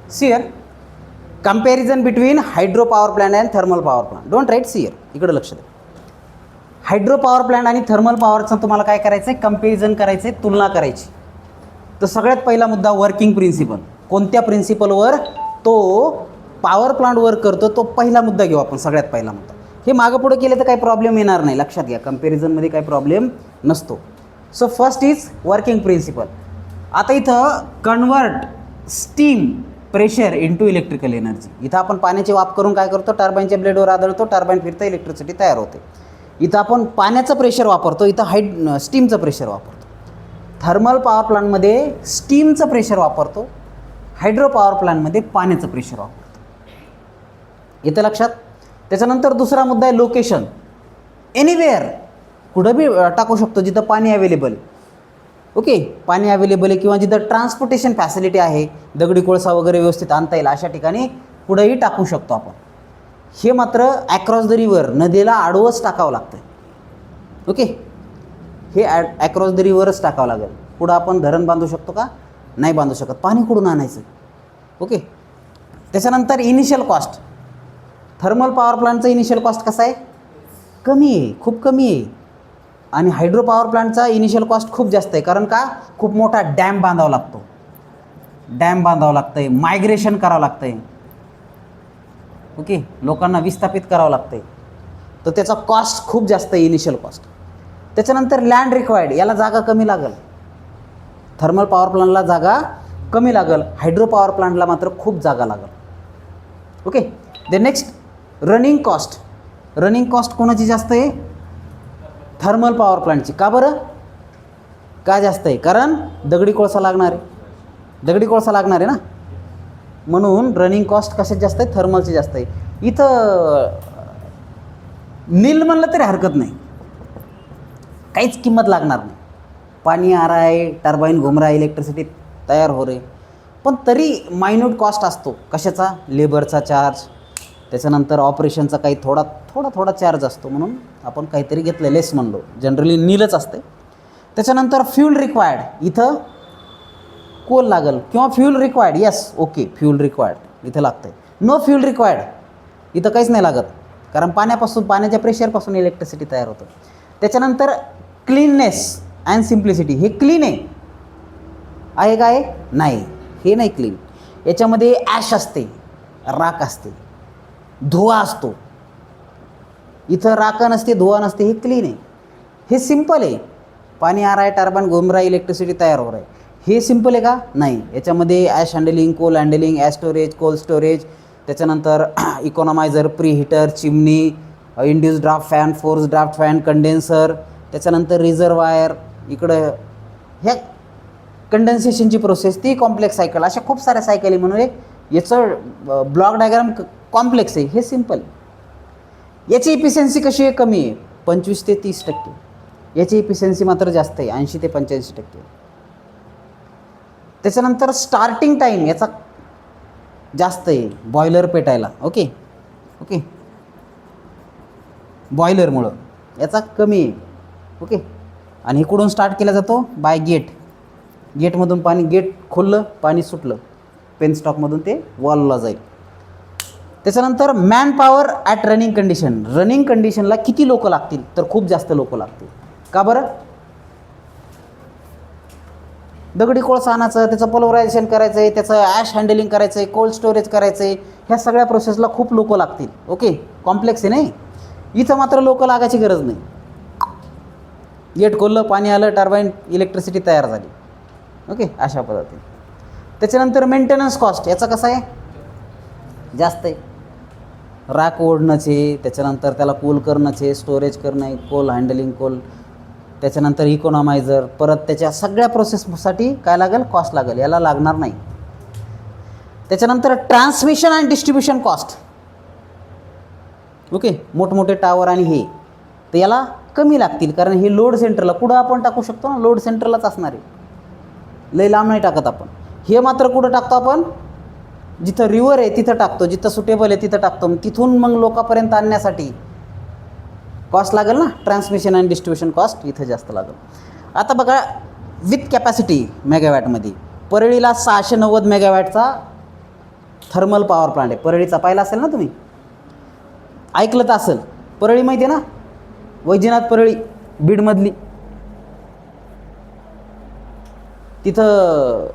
C here comparison between hydro power plant and thermal power plant. Don't write, see here, इकडे लक्ष द्या. Hydro power plant आणि thermal पॉवरचं तुम्हाला काय करायचं आहे, कंपॅरिझन करायचं आहे, तुलना करायची. तर सगळ्यात पहिला मुद्दा वर्किंग प्रिन्सिपल. कोणत्या प्रिन्सिपलवर तो पॉवर प्लांट वर्क करतो तो पहिला मुद्दा घेऊ आपण. सगळ्यात पहिला मुद्दा हे मागं पुढे केले तर काही प्रॉब्लेम येणार नाही, लक्षात घ्या. कंपॅरिझनमध्ये काही प्रॉब्लेम नसतो. So first is working principle. आता इथं convert steam pressure into electrical energy. इथं आपण पाण्याचे वाफ करून काय करतो, टर्बाईनच्या ब्लेडवर आदळतो, टर्बाईन फिरतं, इलेक्ट्रिसिटी तयार होते. इथं आपण पाण्याचं प्रेशर वापरतो, इथं स्टीमचं प्रेशर वापरतो. थर्मल पॉवर प्लांटमध्ये स्टीमचं प्रेशर वापरतो, हायड्रो पॉवर प्लांटमध्ये पाण्याचं प्रेशर वापरतो. येतं लक्षात. त्याच्यानंतर दुसरा मुद्दा आहे लोकेशन. एनिवेअर, कुठं बी टाकू शकतो जिथं पाणी अवेलेबल. ओके, पाणी अवेलेबल आहे किंवा जिथं ट्रान्सपोर्टेशन फॅसिलिटी आहे, दगडी कोळसा वगैरे व्यवस्थित आणता येईल अशा ठिकाणी कुठंही टाकू शकतो आपण. हे मात्र ॲक्रॉस द रिव्हर, नदीला आडवंच टाकावं लागतं. ओके, हे ॲक्रॉस द रिव्हरच टाकावं लागेल. पुढं आपण धरण बांधू शकतो का, नाही बांधू शकत. पाणी कुठून आणायचं. ओके, त्याच्यानंतर इनिशियल कॉस्ट. थर्मल पॉवर प्लांटचं इनिशियल कॉस्ट कसं आहे, कमी आहे, खूप कमी आहे. आणि हायड्रो पॉवर प्लांटचा इनिशियल कॉस्ट खूप जास्त आहे. कारण का, खूप मोठा डॅम बांधावा लागतो, डॅम बांधावं लागतं आहे, मायग्रेशन करावं लागतं आहे. ओके, लोकांना विस्थापित करावं लागतं आहे. तर त्याचा कॉस्ट खूप जास्त आहे, इनिशियल कॉस्ट. त्याच्यानंतर लँड रिक्वायर्ड, याला जागा कमी लागेल. थर्मल पॉवर प्लांटला जागा कमी लागेल, हायड्रो पॉवर प्लांटला मात्र खूप जागा लागेल. Okay, the next running cost. Running cost कोणाची जास्त आहे, थर्मल पॉवर प्लांटची. का बरं, का जास्त आहे, कारण दगडी कोळसा लागणार आहे, दगडी कोळसा लागणार आहे ना, म्हणून रनिंग कॉस्ट कशात जास्त आहे, थर्मलची जास्त आहे. इथं नील म्हणलं तरी हरकत नाही, काहीच किंमत लागणार नाही. पाणी आ रहा है, टर्बाईन घूम रहा है, इलेक्ट्रिसिटी तयार हो रही. पण तरी मायन्यूट कॉस्ट असतो. कशाचा, लेबरचा चार्ज, त्याच्यानंतर ऑपरेशनचा काही थोडा चार्ज असतो. म्हणून आपण काहीतरी घेतलं, लेस म्हणलो, जनरली नीलच असते. त्याच्यानंतर फ्यूल रिक्वायर्ड. इथं कोल लागेल किंवा fuel required. Yes, okay, fuel required इथं लागतं आहे. नो फ्यूल रिक्वायर्ड, इथं काहीच नाही लागत, कारण पाण्याच्या प्रेशरपासून इलेक्ट्रिसिटी तयार होतं. त्याच्यानंतर क्लीननेस अँड सिम्प्लिसिटी. हे क्लीन आहे का, आहे नाही, हे नाही क्लीन. याच्यामध्ये ॲश असते, राख असते, धुवा असतो. इथं राख नसते, धुवा नसते, हे क्लीन आहे. हे सिम्पल आहे, पाणी आ रहा है, टर्बाईन घूम रहा है, इलेक्ट्रिसिटी तयार हो रहा है. हे सिम्पल आहे का, नाही. याच्यामध्ये ash handling, coal handling, ash storage, coal storage, त्याच्यानंतर economiser, pre heater, chimney, induce draft fan, force draft fan, condenser, त्याच्यानंतर रिझर्वायर. इकडं ह्या कंडेन्सेशनची प्रोसेस, ती कॉम्प्लेक्स सायकल. अशा खूप साऱ्या सायकली म्हणून याचं ब्लॉक डायग्राम कॉम्प्लेक्स आहे. हे सिम्पल. याची इफिशियन्सी कशी आहे, कमी आहे, 25 ते 30%. याची इफिशियन्सी मात्र जास्त आहे, 80 ते 85%. त्याच्यानंतर स्टार्टिंग टाईम याचा जास्त आहे बॉयलर पेटायला. ओके, बॉयलरमुळं याचा कमी आहे. ओके, आणि इकडून स्टार्ट केला जातो बाय गेटमधून पाणी, गेट खोललं, पाणी सुटलं, पेन स्टॉकमधून ते वॉलला जाईल. त्याच्यानंतर man power at running condition. Running कंडिशनला किती लोक लागतील, तर खूप जास्त लोक लागतील. का बरं, दगडी कोळसा आणायचं, त्याचं पल्वरायझेशन करायचं आहे, त्याचं ॲश हँडलिंग करायचं आहे, कोल्ड स्टोरेज करायचं आहे, ह्या सगळ्या प्रोसेसला खूप लोक लागतील. ओके, कॉम्प्लेक्स आहे नाही. इथं मात्र लोक लागायची गरज नाही. गेट खोललं, पाणी आलं, टर्बाईन, इलेक्ट्रिसिटी तयार झाली. ओके, अशा पद्धतीने. त्याच्यानंतर मेंटेनन्स कॉस्ट याचा कसा आहे, जास्त आहे. राख ओढणंचे, त्याच्यानंतर त्याला कूल करणंचे, स्टोरेज करणं, कोल हँडलिंग, कोल, त्याच्यानंतर इकॉनॉमायझर, परत त्याच्या सगळ्या प्रोसेससाठी काय लागेल, कॉस्ट लागेल. याला लागणार नाही. त्याच्यानंतर transmission and distribution cost. Okay, मोठमोठे टावर आणि हे, तर याला कमी लागतील, कारण हे लोड सेंटरला कुठं आपण टाकू शकतो ना, लोड सेंटरलाच असणार आहे, लई लांब नाही टाकत आपण. हे मात्र कुठं टाकतो आपण, जिथं रिव्हर आहे तिथं टाकतो, जिथं सुटेबल आहे तिथं टाकतो. तिथून मग लोकांपर्यंत आणण्यासाठी कॉस्ट लागेल ना, ट्रान्समिशन अँड डिस्ट्रीब्युशन कॉस्ट इथं जास्त लागेल. आता बघा, विथ कॅपॅसिटी मेगावॅटमध्ये परळीला 690 मेगावॅटचा थर्मल पॉवर प्लांट आहे. परळीचा पाहिला असेल ना तुम्ही, ऐकलं तर असेल. परळी माहिती आहे ना, वैजनाथ परळी बीडमधली. तिथं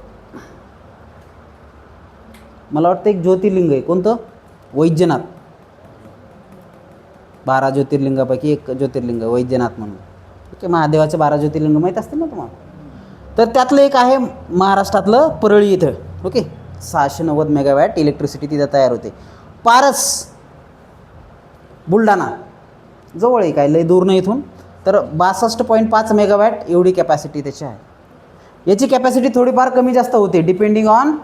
मला वाटतं एक ज्योतिर्लिंग आहे. कोणतं? वैजनाथ. 12 ज्योतिर्लिंगापैकी एक ज्योतिर्लिंग वैजनाथ म्हणून. ओके, महादेवाचे 12 ज्योतिर्लिंग माहीत असतील ना तुम्हाला. तर त्यातलं एक आहे महाराष्ट्रातलं परळी इथं. ओके, 690 मेगावॅट इलेक्ट्रिसिटी तिथं तयार होते. पारस बुलढाणा जवळ आहे, काय लय दूर नाही इथून. तर 62.5 मेगावॅट एवढी कॅपॅसिटी त्याची आहे. याची कॅपॅसिटी थोडीफार कमी जास्त होते depending on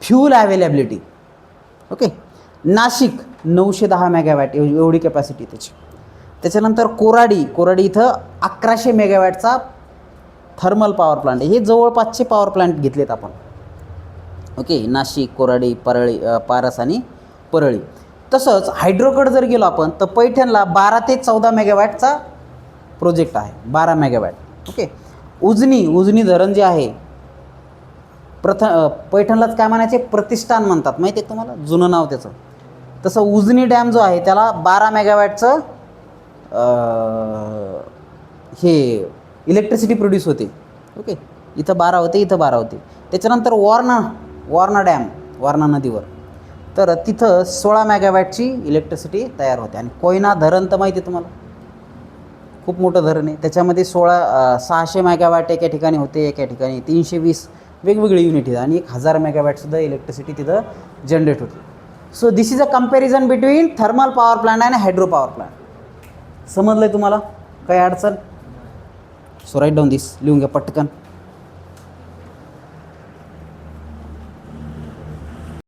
fuel availability. Okay, Nashik 910 megawatt एवढी कॅपॅसिटी त्याची. त्याच्यानंतर कोराडी इथं 1100 मेगावॅटचा थर्मल पॉवर प्लांट आहे. हे जवळपासचे पॉवर प्लांट घेतलेत आपण. ओके, नाशिक, कोराडी, पारस आणि परळी. तसंच हायड्रोकडे जर गेलो आपण तर पैठणला 12 ते 14 मेगावॅटचा प्रोजेक्ट आहे. 12 मेगावॅट. ओके, उजनी धरण जे आहे पैठणलाच काय म्हणायचे, प्रतिष्ठान म्हणतात, माहिती आहे तुम्हाला, जुनं नाव त्याचं. तसं उजनी डॅम जो आहे त्याला 12 मेगावॅटचं हे इलेक्ट्रिसिटी प्रोड्यूस होते. ओके, इथं 12 होते, इथं 12 होते. त्याच्यानंतर वारणा डॅम, वारणा नदीवर, तर तिथं 16 मेगावॅटची इलेक्ट्रिसिटी तयार होते. आणि कोयना धरण तर माहिती आहे तुम्हाला, खूप मोठं धरण आहे. त्याच्यामध्ये 600 मेगावॅट एका ठिकाणी होते, एका ठिकाणी 320 वेगवेगळे युनिट आहेत. आणि 1000 मेगावॅटसुद्धा इलेक्ट्रिसिटी तिथं जनरेट होते. So this is a comparison between thermal power plant आणि हायड्रो पॉवर प्लांट. समजलं आहे तुम्हाला? काही अडचण? सो राईट डाऊन दिस, लिहून घ्या पटकन.